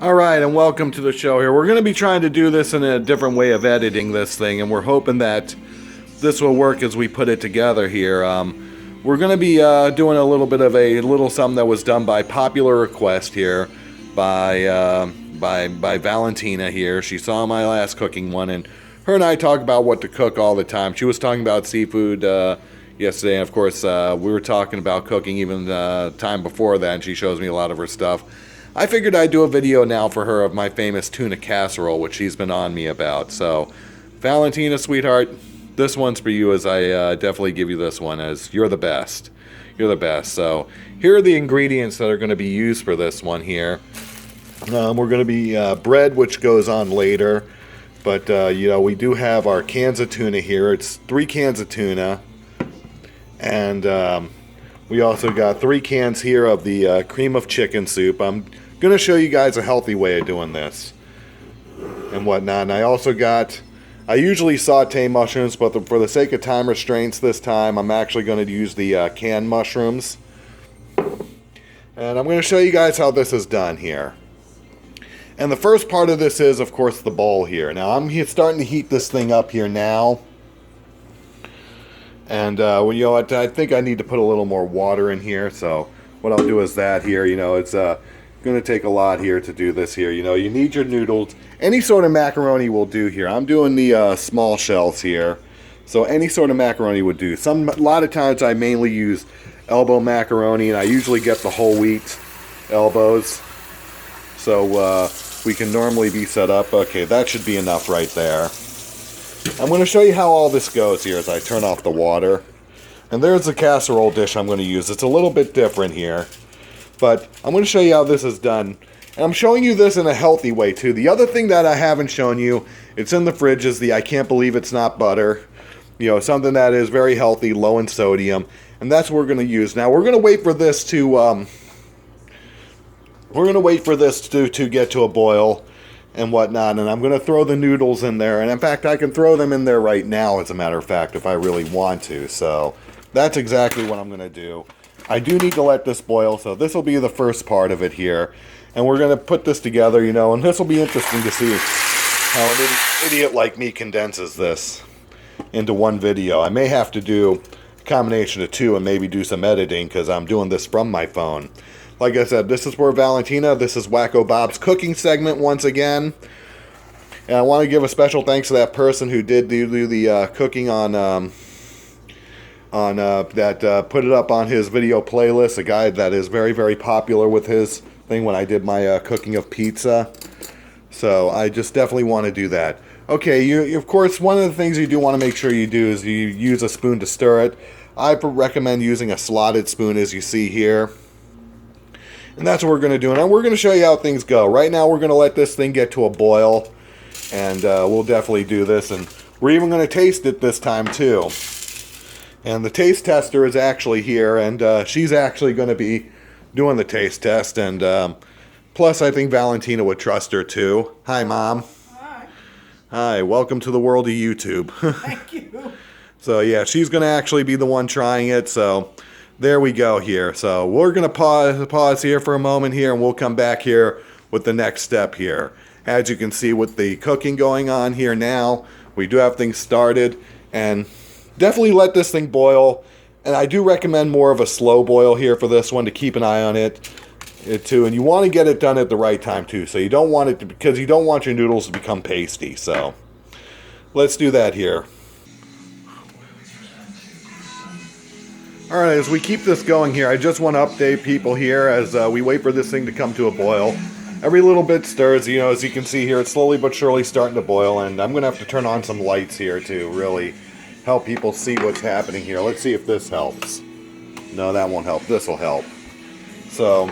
Alright, and welcome to the show here. We're going to be trying to do this in a different way of editing this thing, and we're hoping that this will work as we put it together here. We're going to be doing a little bit of a little something that was done by popular request here by Valentina here. She saw my last cooking one, and her and I talk about what to cook all the time. She was talking about seafood yesterday, and of course we were talking about cooking even the time before that, and she shows me a lot of her stuff. I figured I'd do a video now for her of my famous tuna casserole, which she's been on me about. So, Valentina, sweetheart, this one's for you, as I definitely give you this one, as you're the best. You're the best. So, here are the ingredients that are going to be used for this one here. We're going to be bread, which goes on later. But, we do have our cans of tuna here. It's 3 cans of tuna. And we also got 3 cans here of the cream of chicken soup. I'm going to show you guys a healthy way of doing this and whatnot. And I usually saute mushrooms, but for the sake of time restraints this time, I'm actually going to use the canned mushrooms. And I'm going to show you guys how this is done here. And the first part of this is, of course, the bowl here. Now, I'm starting to heat this thing up here now. And, I think I need to put a little more water in here. So, what I'll do is that here, it's going to take a lot here to do this here. You need your noodles. Any sort of macaroni will do here. I'm doing the small shells here. So, any sort of macaroni would do. A lot of times I mainly use elbow macaroni, and I usually get the whole wheat elbows. So, we can normally be set up. Okay, that should be enough right there. I'm going to show you how all this goes here as I turn off the water. And there's the casserole dish I'm going to use. It's a little bit different here. But I'm going to show you how this is done. And I'm showing you this in a healthy way too. The other thing that I haven't shown you, it's in the fridge, is the I can't believe it's not butter. Something that is very healthy, low in sodium. And that's what we're going to use. Now we're going to wait for this to to get to a boil and whatnot, and I'm going to throw the noodles in there, and in fact I can throw them in there right now, as a matter of fact, if I really want to. So that's exactly what I'm going to do. I do need to let this boil, so this will be the first part of it here, and we're going to put this together, and this will be interesting to see how an idiot like me condenses this into one video. I may have to do a combination of 2 and maybe do some editing, because I'm doing this from my phone. Like I said, this is for Valentina. This is Wacko Bob's cooking segment once again. And I want to give a special thanks to that person who did do the cooking on put it up on his video playlist. A guy that is very, very popular with his thing when I did my cooking of pizza. So I just definitely want to do that. Okay, you of course, one of the things you do want to make sure you do is you use a spoon to stir it. I recommend using a slotted spoon, as you see here. And that's what we're going to do. And we're going to show you how things go. Right now, we're going to let this thing get to a boil. And we'll definitely do this. And we're even going to taste it this time, too. And the taste tester is actually here. And she's actually going to be doing the taste test. And plus, I think Valentina would trust her, too. Hi, Mom. Hi. Hi. Welcome to the world of YouTube. Thank you. So, yeah, she's going to actually be the one trying it. So there we go here. So we're going to pause here for a moment here, and we'll come back here with the next step here. As you can see with the cooking going on here now, we do have things started, and definitely let this thing boil. And I do recommend more of a slow boil here for this one to keep an eye on it too. And you want to get it done at the right time too. So you don't want it to, because you don't want your noodles to become pasty. So let's do that here. Alright, as we keep this going here, I just want to update people here as we wait for this thing to come to a boil. Every little bit stirs, as you can see here, it's slowly but surely starting to boil, and I'm going to have to turn on some lights here to really help people see what's happening here. Let's see if this helps. No, that won't help. This will help. So,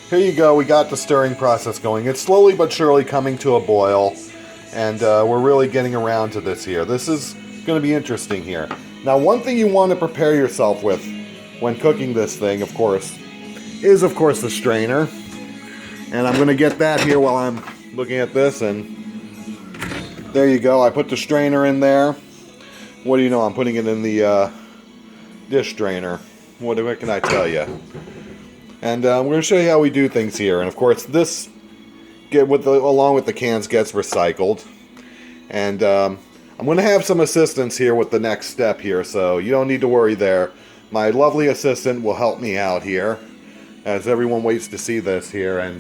here you go. We got the stirring process going. It's slowly but surely coming to a boil, and we're really getting around to this here. This is going to be interesting here. Now, one thing you want to prepare yourself with when cooking this thing, of course, is, of course, the strainer. And I'm going to get that here while I'm looking at this. And there you go. I put the strainer in there. What do you know? I'm putting it in the dish strainer. What can I tell you? And I'm going to show you how we do things here. And, of course, this along with the cans gets recycled. And I'm going to have some assistance here with the next step here, so you don't need to worry there. My lovely assistant will help me out here as everyone waits to see this here. And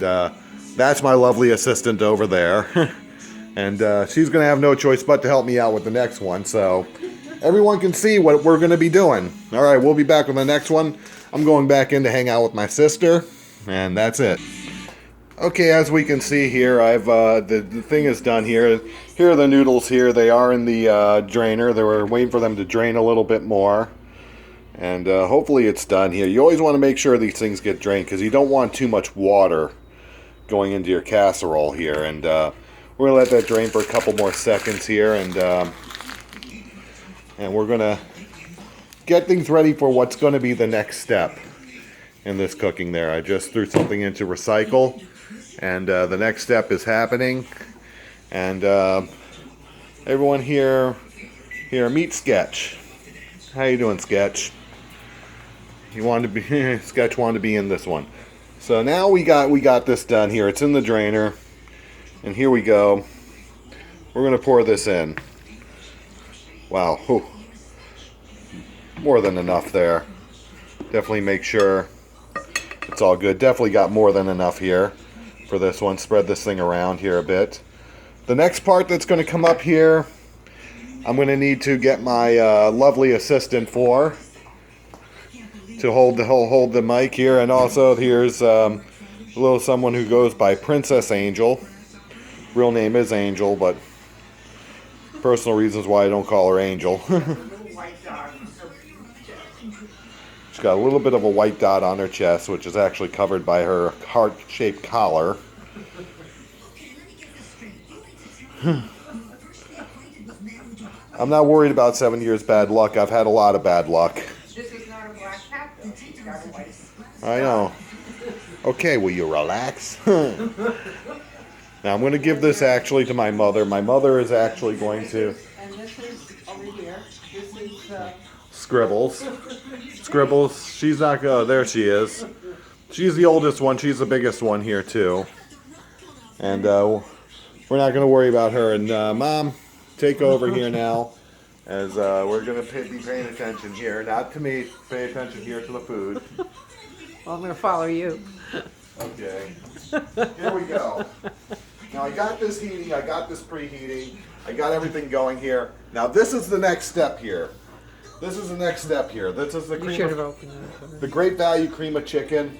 that's my lovely assistant over there. And she's going to have no choice but to help me out with the next one, so everyone can see what we're going to be doing. All right, we'll be back with the next one. I'm going back in to hang out with my sister, and that's it. Okay, as we can see here, I've the thing is done here. Here are the noodles here. They are in the drainer. They were waiting for them to drain a little bit more. And hopefully it's done here. You always want to make sure these things get drained because you don't want too much water going into your casserole here. And we're going to let that drain for a couple more seconds here. And we're going to get things ready for what's going to be the next step in this cooking there. I just threw something into recycle. And the next step is happening. And everyone here, meet Sketch. How you doing, Sketch? He wanted to be Sketch wanted to be in this one. So now we got this done here. It's in the drainer. And here we go. We're gonna pour this in. Wow. Whew. More than enough there. Definitely make sure it's all good. Definitely got more than enough here for this one. Spread this thing around here a bit. The next part that's going to come up here, I'm going to need to get my lovely assistant to hold the mic here, and also here's a little someone who goes by Princess Angel. Real name is Angel, but personal reasons why I don't call her Angel. She's got a little bit of a white dot on her chest, which is actually covered by her heart-shaped collar. I'm not worried about 7 years bad luck. I've had a lot of bad luck. This is not a black cat, though. It's got a white. I know. Okay, will you relax? Now I'm going to give this actually to my mother. My mother is actually going to... And this is over here. This is... Scribbles. Scribbles. She's not going... There she is. She's the oldest one. She's the biggest one here, too. And we're not going to worry about her. And Mom, take over here now. As we're going to be paying attention here. Not to me. Pay attention here to the food. Well, I'm going to follow you. Okay. Here we go. Now I got this heating. I got this preheating. I got everything going here. Now this is the next step here. This is the next step here. This is the the Great Value Cream of Chicken.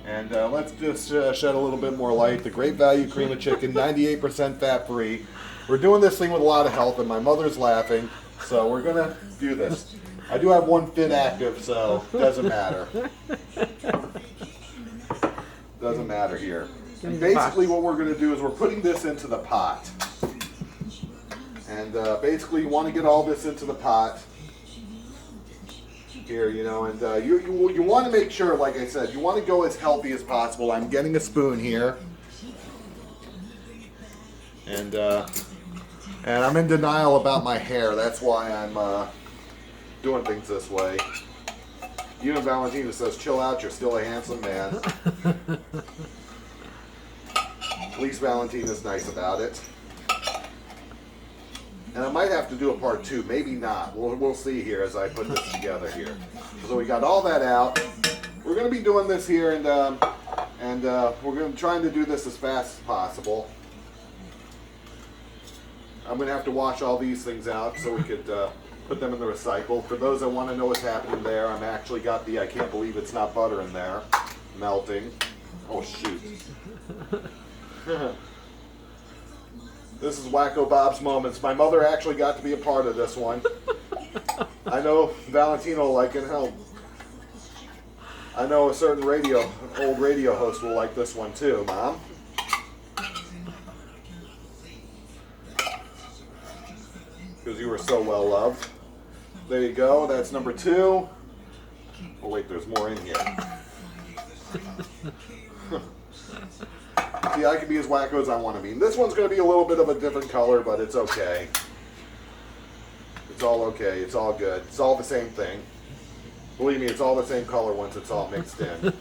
And let's just shed a little bit more light. The Great Value Cream of Chicken, 98% fat-free. We're doing this thing with a lot of health, and my mother's laughing, so we're going to do this. I do have one fit active, so it doesn't matter. Doesn't matter here. And basically what we're going to do is we're putting this into the pot. And basically you want to get all this into the pot here, you know, and you want to make sure, like I said, you want to go as healthy as possible. I'm getting a spoon here. And I'm in denial about my hair. That's why I'm doing things this way. Even Valentina says, chill out, you're still a handsome man. At least Valentina's nice about it. And I might have to do a part 2, maybe not. We'll see here as I put this together here. So we got all that out. We're going to be doing this here, and we're going to try to do this as fast as possible. I'm going to have to wash all these things out so we could put them in the recycle. For those that want to know what's happening there, I'm actually got the I can't believe it's not butter in there melting. Oh shoot. This is Wacko Bob's Moments. My mother actually got to be a part of this one. I know Valentino will like it. Hell, I know a certain old radio host will like this one too, Mom. Because you were so well loved. There you go. That's number 2. Oh wait, there's more in here. See, I can be as wacko as I want to be. And this one's going to be a little bit of a different color, but it's okay. It's all okay. It's all good. It's all the same thing. Believe me, it's all the same color once it's all mixed in.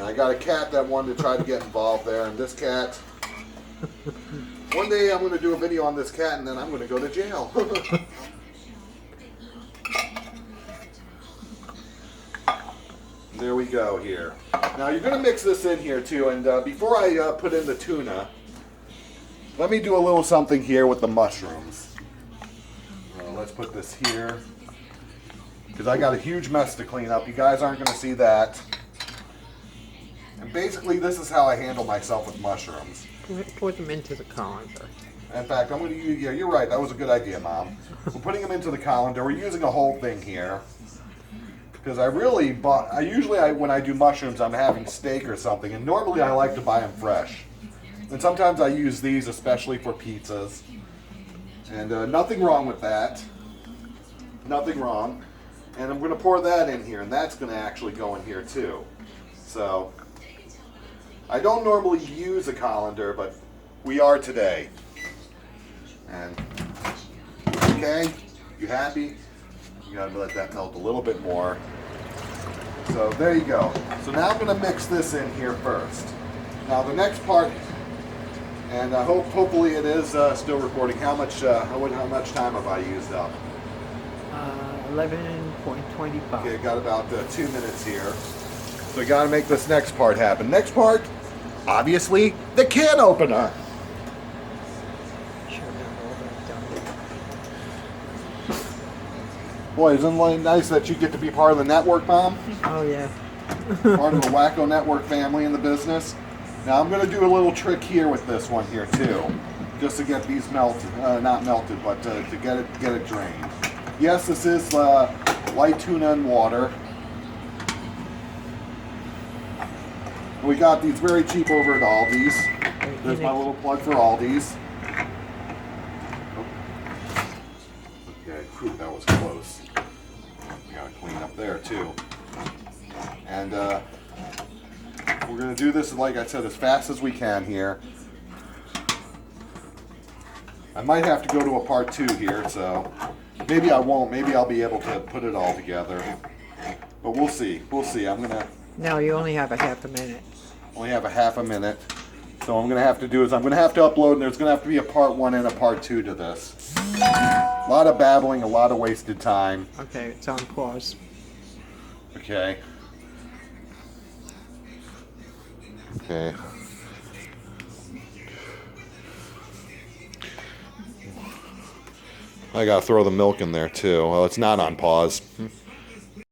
I got a cat that wanted to try to get involved there, and this cat. One day I'm going to do a video on this cat, and then I'm going to go to jail. There we go here. Now you're going to mix this in here too, and before I put in the tuna, let me do a little something here with the mushrooms. Let's put this here, because I got a huge mess to clean up. You guys aren't going to see that. And basically this is how I handle myself with mushrooms. Put them into the colander. In fact, I'm going to use, yeah, you're right, that was a good idea, Mom. We're putting them into the colander. We're using a whole thing here. Because when I do mushrooms, I'm having steak or something, and normally I like to buy them fresh. And sometimes I use these, especially for pizzas. And nothing wrong with that. Nothing wrong. And I'm going to pour that in here, and that's going to actually go in here too. So, I don't normally use a colander, but we are today. And, okay, you happy? You gotta let that melt a little bit more. So there you go. So now I'm gonna mix this in here first. Now the next part, and hopefully it is still recording. How much time have I used up? 11.25. Okay, got about 2 minutes here. So we gotta make this next part happen. Next part, obviously, the can opener. Boy, isn't it nice that you get to be part of the network, Mom? Oh, yeah. Part of the Wacko Network family in the business. Now I'm going to do a little trick here with this one here too, just to get these melted, not melted, but to get it drained. Yes, this is light tuna and water. We got these very cheap over at Aldi's. There's my little plug for Aldi's. Okay, whew, that was close. Gotta clean up there too. And we're gonna do this, like I said, as fast as we can here. I might have to go to a part 2 here, so maybe I won't. Maybe I'll be able to put it all together. But we'll see. We'll see. No, you only have a half a minute. Only have a half a minute. So what I'm gonna have to do is I'm gonna have to upload, and there's gonna have to be a part 1 and a part 2 to this. A lot of babbling, a lot of wasted time. Okay, it's on pause. Okay. Okay. I gotta throw the milk in there too. Well, it's not on pause.